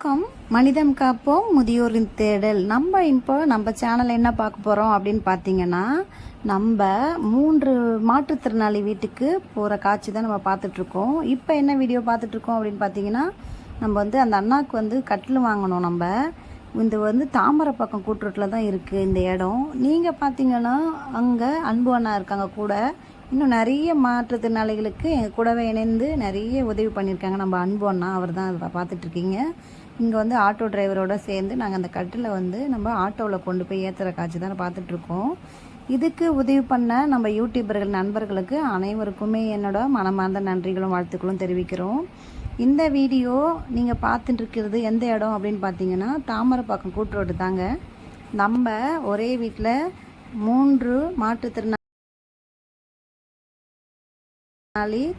வணக்கம். மனிதம் காப்போம் முதியோரின் தேடல். நம்ம சேனல் என்ன பார்க்க போகிறோம் அப்படின்னு பார்த்தீங்கன்னா, நம்ம 3 மாற்றுத்திறனாளி வீட்டுக்கு போகிற காட்சி தான் நம்ம பார்த்துட்ருக்கோம். இப்போ என்ன வீடியோ பார்த்துட்ருக்கோம் அப்படின்னு பார்த்தீங்கன்னா, நம்ம அந்த அண்ணாவுக்கு கட்டில் வாங்கணும். இந்த தாமரை பக்கம் கூட்டுரோட்டில் தான் இருக்குது இந்த இடம். நீங்கள் பார்த்தீங்கன்னா அங்கே அன்பு அண்ணா இருக்காங்க கூட. இன்னும் நிறைய மாற்றுத்திறனாளிகளுக்கு எங்கள் கூடவே இணைந்து நிறைய உதவி பண்ணியிருக்காங்க. நம்ம அன்பு அண்ணா அவர் தான் அதை பார்த்துட்ருக்கீங்க. இங்கே ஆட்டோ டிரைவரோடு சேர்ந்து நாங்கள் அந்த கட்டில் நம்ம ஆட்டோவில் கொண்டு போய் ஏற்றுற காட்சி தான் பார்த்துட்ருக்கோம். இதுக்கு உதவி பண்ண நம்ம யூடியூபர்கள் நண்பர்களுக்கு அனைவருக்குமே என்னோட மனமார்ந்த நன்றிகளும் வாழ்த்துக்களும் தெரிவிக்கிறோம். இந்த வீடியோ நீங்கள் பார்த்துட்டு இருக்கிறது எந்த இடம் அப்படின்னு பார்த்தீங்கன்னா, தாமரைப்பாக்கம் கூட்டுரோடு தாங்க. நம்ம ஒரே வீட்டில் 3 மாற்றுத்திறனாளி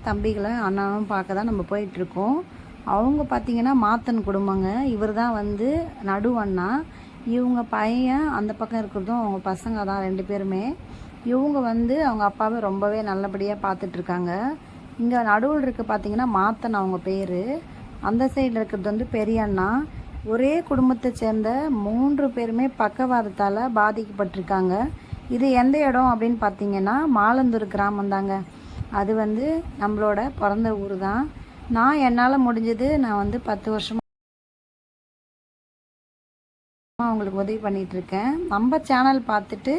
தம்பிகளை அண்ணனும் பார்க்க தான் நம்ம போயிட்டுருக்கோம். அவங்க பார்த்தீங்கன்னா மாத்தன் குடும்பங்க. இவர் தான் நடு அண்ணா. இவங்க பையன் அந்த பக்கம் இருக்கிறதும் அவங்க பசங்க தான் 2 பேருமே. இவங்க அவங்க அப்பாவை ரொம்பவே நல்லபடியாக பார்த்துட்ருக்காங்க. இங்கே நடுவில் இருக்க பார்த்தீங்கன்னா மாத்தன் அவங்க பேர். அந்த சைடில் இருக்கிறது பெரிய அண்ணா. ஒரே குடும்பத்தை சேர்ந்த 3 பேருமே பக்கவாதத்தால் பாதிக்கப்பட்டிருக்காங்க. இது எந்த இடம் அப்படின்னு பார்த்தீங்கன்னா, மாலந்தூர் கிராமம் தாங்க. அது நம்மளோட பிறந்த ஊர் தான். நான் என்னால் முடிஞ்சது நான் 10 வருஷமாக அவங்களுக்கு உதவி பண்ணிகிட்ருக்கேன். நம்ம சேனல் பார்த்துட்டு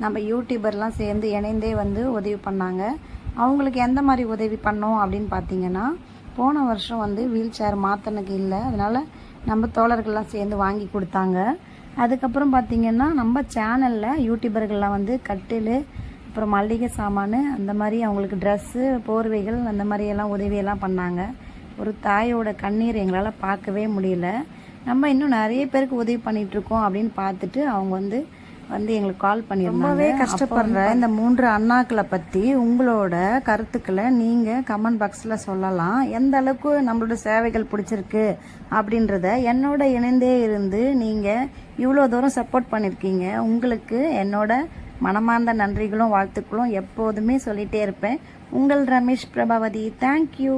நம்ம யூடியூபர்லாம் சேர்ந்து இணைந்தே உதவி பண்ணாங்க. அவங்களுக்கு எந்த மாதிரி உதவி பண்ணோம் அப்படின்னு பார்த்தீங்கன்னா, போன வருஷம் வீல் சேர் மாத்தனுக்கு இல்லை, அதனால் நம்ம தோழர்கள்லாம் சேர்ந்து வாங்கி கொடுத்தாங்க. அதுக்கப்புறம் பார்த்திங்கன்னா நம்ம சேனலில் யூடியூபர்கள்லாம் கட்டில், அப்புறம் மளிகை சாமான், அந்த மாதிரி அவங்களுக்கு ட்ரெஸ்ஸு, போர்வைகள், அந்த மாதிரியெல்லாம் உதவியெல்லாம் பண்ணாங்க. ஒரு தாயோட கண்ணீர் எங்களால் பார்க்கவே முடியல. நம்ம இன்னும் நிறைய பேருக்கு உதவி பண்ணிகிட்ருக்கோம் அப்படின்னு பார்த்துட்டு அவங்க எங்களுக்கு கால் பண்ணியிருந்தாங்க. ரொம்பவே கஷ்டப்படுற இந்த 3 அண்ணாக்களை பற்றி உங்களோட கருத்துக்களை நீங்கள் கமெண்ட் பாக்ஸில் சொல்லலாம். எந்த அளவுக்கு நம்மளோட சேவைகள் பிடிச்சிருக்கு அப்படின்றத என்னோட இணைந்தே இருந்து நீங்கள் இவ்வளோ தூரம் சப்போர்ட் பண்ணியிருக்கீங்க. உங்களுக்கு என்னோட மனமார்ந்த நன்றிகளும் வாழ்த்துக்களும் எப்போதுமே சொல்லிகிட்டே இருப்பேன். உங்கள் ரமேஷ் பிரபாவதி. தேங்க்யூ.